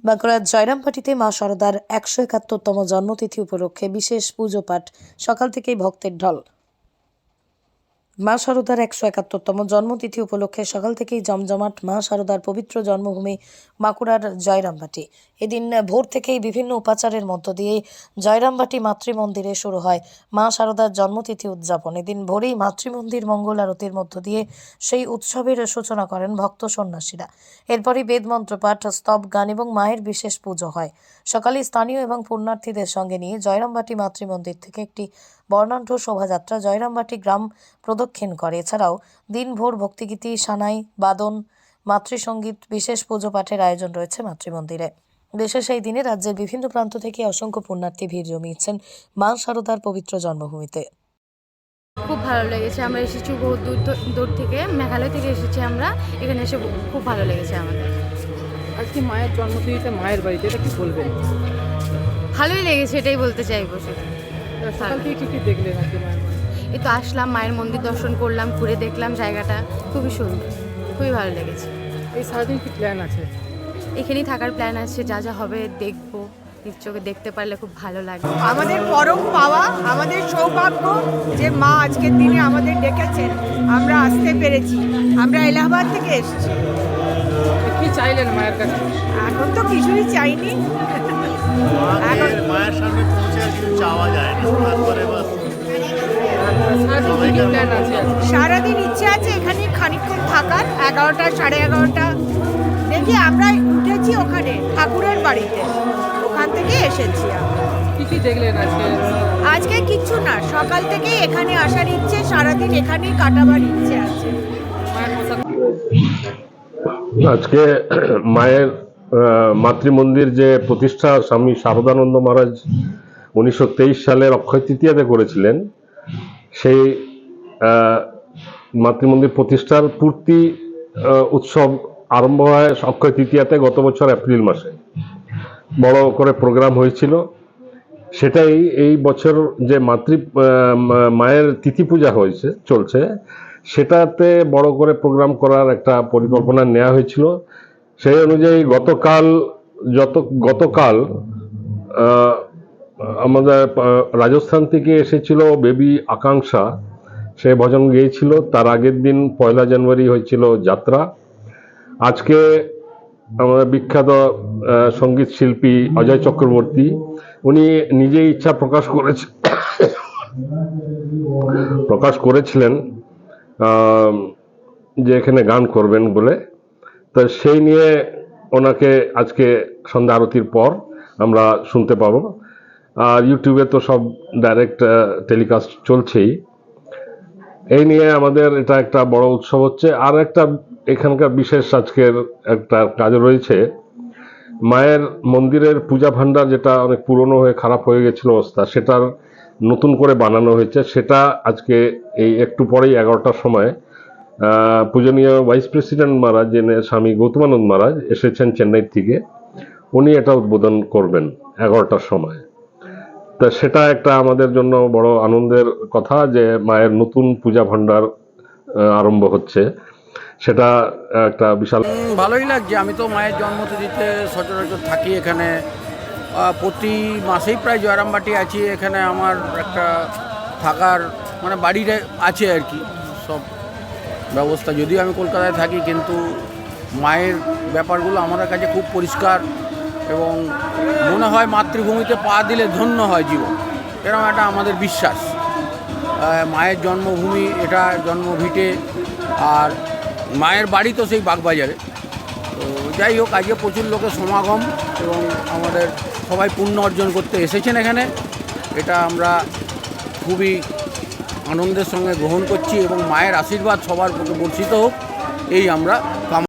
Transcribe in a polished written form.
বাঁকুড়ার জয়রামবাটিতে মা শারদার 171তম জন্মতিথি উপলক্ষে বিশেষ পুজো পাঠ, সকাল থেকেই ভক্তের ঢল। মা শারদার 171তম জন্মতিথি উপলক্ষে সকাল থেকেই জমজমাট মা শারদার পবিত্র জন্মভূমি বাঁকুড়ার জয়রামবাটি। এদিন ভোর থেকেই বিভিন্ন উপাচারের মধ্য দিয়ে জয়রামবাটি মাতৃমন্দিরে শুরু হয় মা শারদার জন্মতিথি উদযাপন। এদিন ভোরেই মাতৃমন্দির মঙ্গল আরতির মধ্য দিয়ে সেই উৎসবের সূচনা করেন ভক্ত সন্ন্যাসীরা। এরপরই বেদমন্ত্র পাঠ, স্তব গান এবং মায়ের বিশেষ পুজো হয়। সকালে স্থানীয় এবং পুণ্যার্থীদের সঙ্গে নিয়ে জয়রামবাটি মাতৃমন্দির থেকে একটি বর্ণাঢ্য শোভাযাত্রা জয়রামবাটি গ্রাম প্রদক্ষিণ করে। এছাড়াও দিনভর ভক্তিগীতি, সানাই, বাদন, মাতৃসঙ্গীত, বিশেষ পুজো পাঠের আয়োজন রয়েছে মাতৃমন্দিরে। বিশেষ এই দিনে রাজ্যের বিভিন্ন প্রান্ত থেকে অসংখ্য পুণ্যার্থী ভিড় জমিয়েছেন মা শারদার পবিত্র জন্মভূমিতে। খুব ভালো লেগেছে। আমরা এসেছি বহু দূর থেকে, মেঘালয় থেকে এসেছি আমরা। এখানে এসে খুব ভালো লেগেছে আমাদের। আজকে মায়ের জন্মতিথিতে মায়ের বাড়িতে, এটা কি বলবেন? ভালোই লেগেছে, এটাই বলতে চাইবো শুধু। সকাল থেকে কী দেখলেন আজকে মায়ের বাড়ি? এই তো আসলাম, মায়ের মন্দির দর্শন করলাম, ঘুরে দেখলাম জায়গাটা, খুবই সুন্দর, খুবই ভালো লেগেছে। এই সারাদিন কি প্ল্যান আছে? এখানেই থাকার প্ল্যান আছে, যা যা হবে দেখবো, নিজ চোখে দেখতে পারলে খুব ভালো লাগবে। আমাদের পরম পাওয়া, আমাদের সৌভাগ্য যে মা আজকের দিনে আমাদের ডেকেছেন, আমরা আসতে পেরেছি। আমরা এলাহাবাদ থেকে এসেছি। কি চাইলেন মায়ের কাছে? এখন তো কিছুই চাইনি। এখন মায়ের সামনে পৌঁছে আর কিছু চাওয়া যায় না, তারপরে বাস। সারাদিন কি প্ল্যান আছে? সারাদিন ইচ্ছে আছে এখানে খানিকক্ষণ থাকার, 11টা, 11:30। দেখি আমরা উঠেছি ওখানে ঠাকুরের বাড়িতে, ওখান থেকে এসেছি আমরা। কি দেখলেন আজকে? আজকে কিচ্ছু না, সকাল থেকে এখানে আসার ইচ্ছে, সারাদিন এখানেই কাটাবার ইচ্ছে আছে। মায়ের কথা আজকে মায়ের মাতৃমন্দির যে প্রতিষ্ঠা স্বামী শারদানন্দ মহারাজ 1923 সালের অক্ষয় তৃতীয়াতে করেছিলেন, সেই মাতৃমন্দির প্রতিষ্ঠার পূর্তি উৎসব আরম্ভ হয় অক্ষয় তৃতীয়াতে গত বছর এপ্রিল মাসে। বড় করে প্রোগ্রাম হয়েছিল। সেটাই এই বছর যে মায়ের তিথি পূজা চলছে, সেটাতে বড় করে প্রোগ্রাম করার একটা পরিকল্পনা নেওয়া হয়েছিল। সেই অনুযায়ী গতকাল আমাদের রাজস্থান থেকে এসেছিল বেবি আকাঙ্ক্ষা, সে ভজন গেয়েছিল। তার আগের দিন 1 জানুয়ারি হয়েছিল যাত্রা। আজকে আমাদের বিখ্যাত সঙ্গীত শিল্পী অজয় চক্রবর্তী, উনি নিজেই ইচ্ছা প্রকাশ করেছিলেন যে এখানে গান করবেন বলে। তো সেই নিয়ে ওনাকে আজকে সন্ধ্যা আরতির পর আমরা শুনতে পাবো। আর ইউটিউবে তো সব ডাইরেক্ট টেলিকাস্ট চলছেই। এই নিয়ে আমাদের এটা একটা বড় উৎসব হচ্ছে। আর একটা এখানকার বিশেষ আজকের একটা কাজ রয়েছে, মায়ের মন্দিরের পূজা ভাণ্ডার যেটা অনেক পুরনো হয়ে খারাপ হয়ে গেছিল অবস্থা, সেটার নতুন করে বানানো হয়েছে। সেটা আজকে এই একটু পরেই 11টার সময় পূজনীয় ভাইস প্রেসিডেন্ট মহারাজ, যিনি স্বামী গৌতমানন্দ মহারাজ এসেছেন চেন্নাই থেকে, উনি এটা উদ্বোধন করবেন 11টার সময়। তা সেটা একটা আমাদের জন্য বড় আনন্দের কথা যে মায়ের নতুন পূজা ভাণ্ডার আরম্ভ হচ্ছে। সেটা একটা বিশাল ভালোই লাগছে। আমি তো মায়ের জন্মতিথিতে সচরাচর থাকি এখানে, প্রতি মাসেই প্রায় জয়রামবাটি আছি। এখানে আমার একটা থাকার মানে বাড়িতে আছে আর কি, সব ব্যবস্থা। যদিও আমি কলকাতায় থাকি, কিন্তু মায়ের ব্যাপারগুলো আমাদের কাছে খুব পরিষ্কার এবং মনে হয় মাতৃভূমিতে পা দিলে ধন্য হয় জীবন, এরকম একটা আমাদের বিশ্বাস। মায়ের জন্মভূমি এটা, জন্মভিটে। আর মায়ের বাড়ি তো সেই বাগবাজারে। তো যাই হোক, আজকে প্রচুর লোকের সমাগম এবং আমাদের সবাই পুণ্য অর্জন করতে এসেছেন এখানে। এটা আমরা খুবই আনন্দের সঙ্গে গ্রহণ করছি এবং মায়ের আশীর্বাদ সবার প্রতি বর্ষিত হোক, এই আমরা